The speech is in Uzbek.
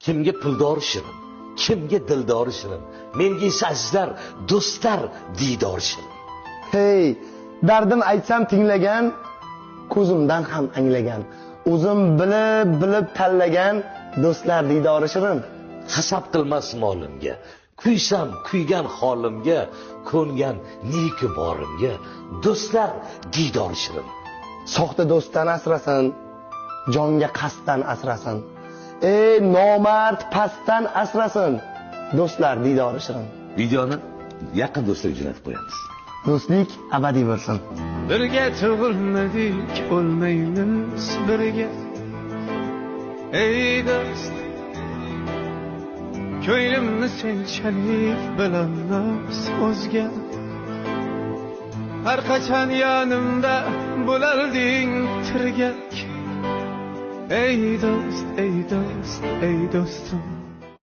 Kimga puldor shirin, kimga dildor shirin, menga esa azizlar, do'stlar diydor shirin. Hey, dardim aytsam tinglagan, ko'zimdan ham anglagan, o'zim bilib tanlagan do'stlar diydori shirin. Hasab qilmas molimga, kuysam kuygan holimga, ko'ngan neki borimga, do'stlar diydor shirin. Soxta do'stdan asrasin, jonga qasddan asrasin. Ey nomard pastdan asrasin, do'stlar diydori shirin. Videoni yaqin do'stlarga jo'natib qo'yamiz. Do'stlik abadiy bo'lsin. Birga tug'ilmadik, o'lmaymiz birga. Ey do'st, ko'nglimni senchalik bilamiz o'zga. Har qachon yonimda bo'larding tirgak. Ey do'st, ey do'st, ey do'stim.